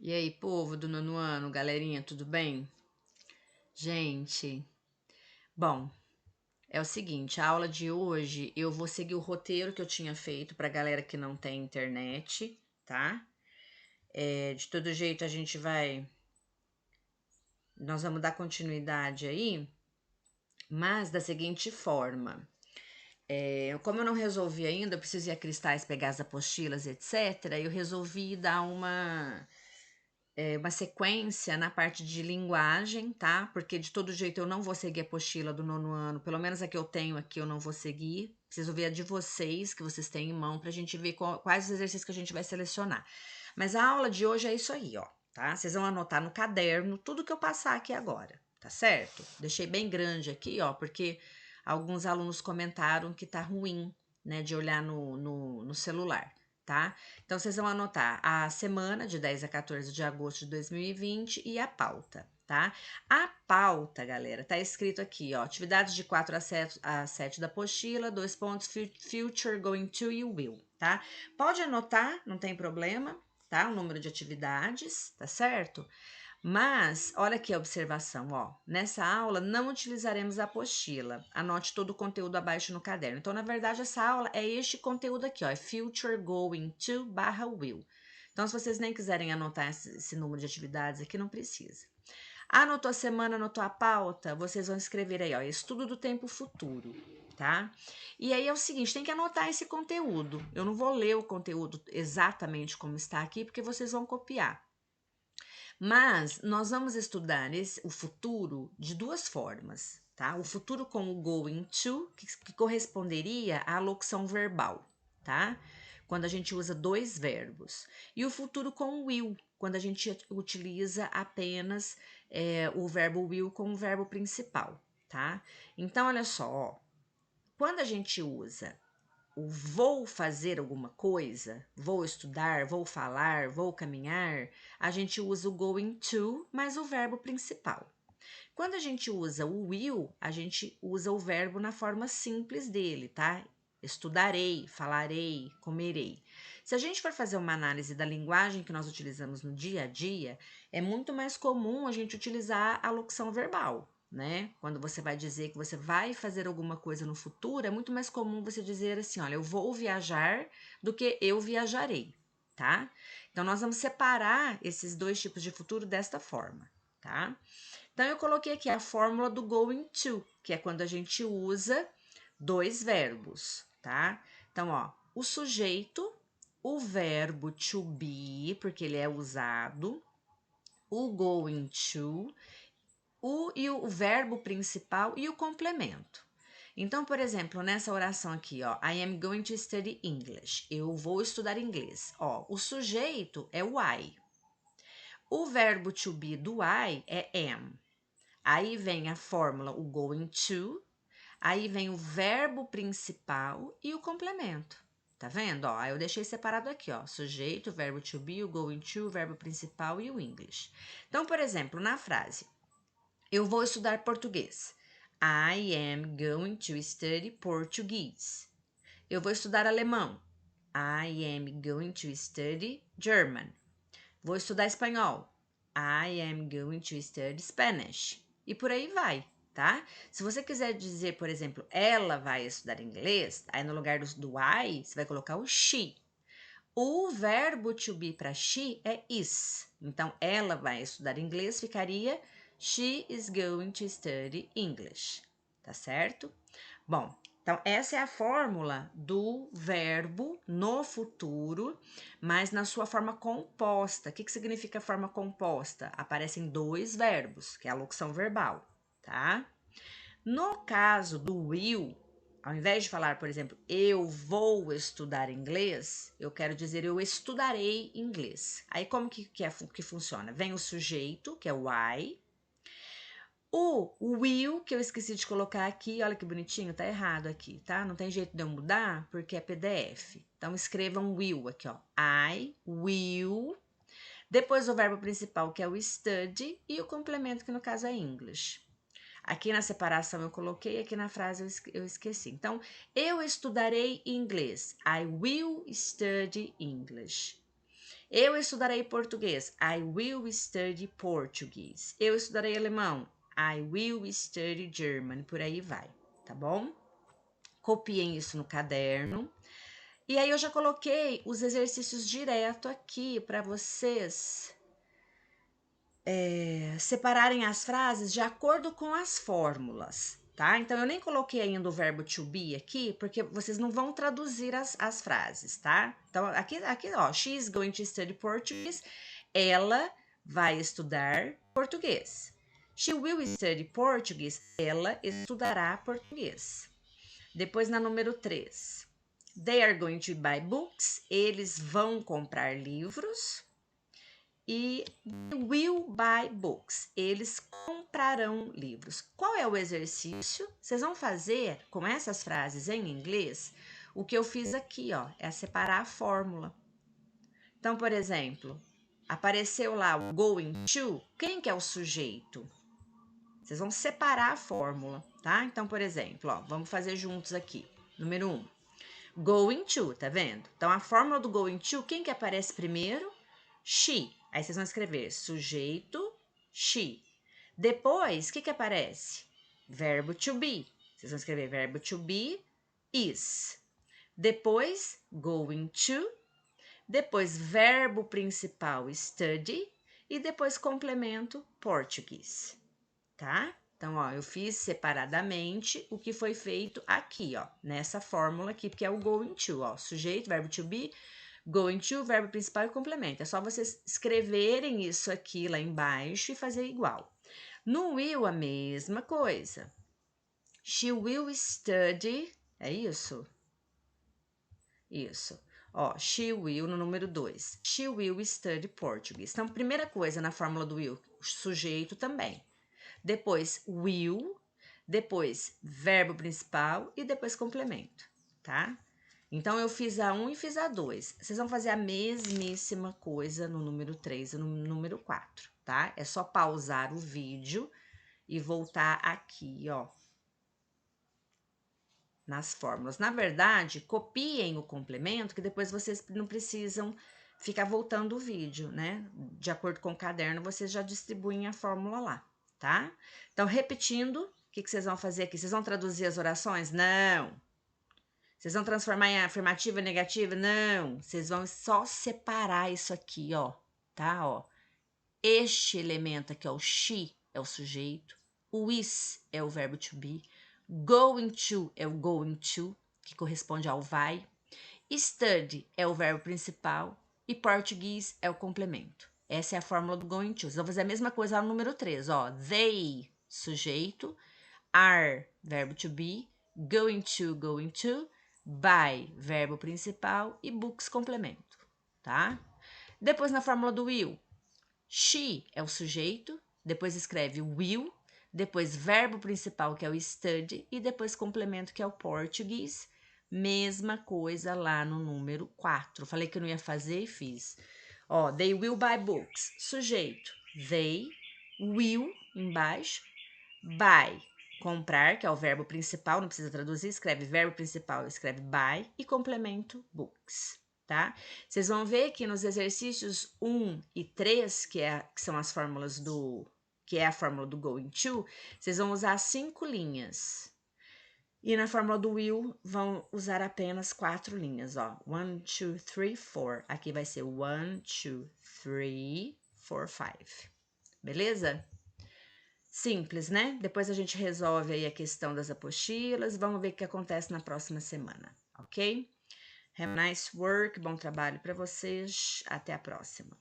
E aí, povo do nono ano, galerinha, tudo bem? Gente, bom, é o seguinte, a aula de hoje eu vou seguir o roteiro que eu tinha feito pra galera que não tem internet, tá? De todo jeito nós vamos dar continuidade aí, mas da seguinte forma. Como eu não resolvi ainda, eu preciso ir a Cristais pegar as apostilas, etc., eu resolvi dar uma sequência na parte de linguagem, tá? Porque de todo jeito eu não vou seguir a apostila do nono ano, pelo menos a que eu tenho aqui eu não vou seguir. Preciso ver a de vocês, que vocês têm em mão, pra gente ver quais os exercícios que a gente vai selecionar. Mas a aula de hoje é isso aí, ó, tá? Vocês vão anotar no caderno tudo que eu passar aqui agora, tá certo? Deixei bem grande aqui, ó, porque alguns alunos comentaram que tá ruim, né, de olhar no celular, tá? Então, vocês vão anotar a semana de 10 a 14 de agosto de 2020 e a pauta, tá? A pauta, galera, tá escrito aqui, ó, atividades de 4 a 7 da apostila, 2 pontos, future, going to e will, tá? Pode anotar, não tem problema, tá? O número de atividades, tá certo? Mas, olha aqui a observação, ó. Nessa aula não utilizaremos a apostila. Anote todo o conteúdo abaixo no caderno. Então, na verdade, essa aula é este conteúdo aqui, ó. É future going to / will. Então, se vocês nem quiserem anotar esse número de atividades aqui, não precisa. Anotou a semana, anotou a pauta? Vocês vão escrever aí, ó. Estudo do tempo futuro, tá? E aí é o seguinte, tem que anotar esse conteúdo. Eu não vou ler o conteúdo exatamente como está aqui, porque vocês vão copiar. Mas nós vamos estudar o futuro de duas formas, tá? O futuro com o going to, que corresponderia à locução verbal, tá? Quando a gente usa dois verbos. E o futuro com o will, quando a gente utiliza apenas o verbo will como verbo principal, tá? Então, olha só, ó, quando a gente usa o vou fazer alguma coisa, vou estudar, vou falar, vou caminhar, a gente usa o going to mais o verbo principal. Quando a gente usa o will, a gente usa o verbo na forma simples dele, tá? Estudarei, falarei, comerei. Se a gente for fazer uma análise da linguagem que nós utilizamos no dia a dia, é muito mais comum a gente utilizar a locução verbal, né? Quando você vai dizer que você vai fazer alguma coisa no futuro, é muito mais comum você dizer assim, olha, eu vou viajar do que eu viajarei, tá? Então, nós vamos separar esses dois tipos de futuro desta forma, tá? Então, eu coloquei aqui a fórmula do going to, que é quando a gente usa dois verbos, tá? Então, ó, o sujeito, o verbo to be, porque ele é usado, o going to, o verbo principal e o complemento. Então, por exemplo, nessa oração aqui, ó, I am going to study English. Eu vou estudar inglês. Ó, o sujeito é o I. O verbo to be do I é am. Aí vem a fórmula, o going to, aí vem o verbo principal e o complemento. Tá vendo? Ó, eu deixei separado aqui, ó, sujeito, verbo to be, o going to, o verbo principal e o English. Então, por exemplo, na frase, eu vou estudar português. I am going to study Portuguese. Eu vou estudar alemão. I am going to study German. Vou estudar espanhol. I am going to study Spanish. E por aí vai, tá? Se você quiser dizer, por exemplo, ela vai estudar inglês, aí no lugar do I, você vai colocar o she. O verbo to be para she é is. Então, ela vai estudar inglês, ficaria she is going to study English. Tá certo? Bom, então essa é a fórmula do verbo no futuro, mas na sua forma composta. O que significa forma composta? Aparecem dois verbos, que é a locução verbal, tá? No caso do will, ao invés de falar, por exemplo, eu vou estudar inglês, eu quero dizer eu estudarei inglês. Aí como que funciona? Vem o sujeito, que é o I, o will, que eu esqueci de colocar aqui, olha que bonitinho, tá errado aqui, tá? Não tem jeito de eu mudar, porque é PDF. Então, escrevam will aqui, ó. I will. Depois o verbo principal, que é o study, e o complemento, que no caso é English. Aqui na separação eu coloquei, aqui na frase eu esqueci. Então, eu estudarei inglês. I will study English. Eu estudarei português. I will study Portuguese. Eu estudarei alemão. I will study German. Por aí vai, tá bom? Copiem isso no caderno. E aí eu já coloquei os exercícios direto aqui para vocês separarem as frases de acordo com as fórmulas, tá? Então eu nem coloquei ainda o verbo to be aqui, porque vocês não vão traduzir as frases, tá? Então aqui ó, she is going to study Portuguese. Ela vai estudar português. She will study Portuguese. Ela estudará português. Depois na número 3. They are going to buy books. Eles vão comprar livros. E will buy books. Eles comprarão livros. Qual é o exercício? Vocês vão fazer com essas frases em inglês o que eu fiz aqui, ó, é separar a fórmula. Então, por exemplo, apareceu lá o going to, quem que é o sujeito? Vocês vão separar a fórmula, tá? Então, por exemplo, ó, vamos fazer juntos aqui. Número 1. Going to, tá vendo? Então, a fórmula do going to, quem que aparece primeiro? She. Aí vocês vão escrever sujeito, she. Depois, o que aparece? Verbo to be. Vocês vão escrever verbo to be, is. Depois, going to. Depois, verbo principal, study. E depois, complemento, português. Tá? Então, ó, eu fiz separadamente o que foi feito aqui, ó, nessa fórmula aqui, porque é o going to, ó, sujeito, verbo to be, going to, verbo principal e complemento. É só vocês escreverem isso aqui lá embaixo e fazer igual. No will, a mesma coisa. She will study, é isso? Isso. Ó, she will no número 2. She will study Portuguese. Então, primeira coisa na fórmula do will, sujeito também. Depois, will, depois, verbo principal e depois complemento, tá? Então, eu fiz a 1 e fiz a 2. Vocês vão fazer a mesmíssima coisa no número 3 e no número 4, tá? É só pausar o vídeo e voltar aqui, ó, nas fórmulas. Na verdade, copiem o complemento, que depois vocês não precisam ficar voltando o vídeo, né? De acordo com o caderno, vocês já distribuem a fórmula lá, tá? Então, repetindo, o que vocês vão fazer aqui? Vocês vão traduzir as orações? Não. Vocês vão transformar em afirmativa e negativa? Não. Vocês vão só separar isso aqui, ó, tá? Ó. Este elemento aqui, ó, o she é o sujeito, o is é o verbo to be, going to é o going to, que corresponde ao vai, study é o verbo principal e português é o complemento. Essa é a fórmula do going to. Vocês vão fazer a mesma coisa lá no número 3, ó. They, sujeito, are, verbo to be, going to, buy, verbo principal e books, complemento, tá? Depois na fórmula do will, she é o sujeito, depois escreve will, depois verbo principal, que é o study, e depois complemento, que é o português. Mesma coisa lá no número 4. Falei que eu não ia fazer e fiz. Ó, they will buy books. Sujeito, they, will, embaixo, buy, comprar, que é o verbo principal, não precisa traduzir, escreve verbo principal, escreve buy, e complemento, books. Tá? Vocês vão ver que nos exercícios 1 e 3, que são as fórmulas que é a fórmula do going to, vocês vão usar 5 linhas. E na fórmula do will, vão usar apenas 4 linhas, ó. 1, 2, 3, 4. Aqui vai ser 1, 2, 3, 4, 5. Beleza? Simples, né? Depois a gente resolve aí a questão das apostilas. Vamos ver o que acontece na próxima semana, ok? Have a nice work, bom trabalho para vocês. Até a próxima.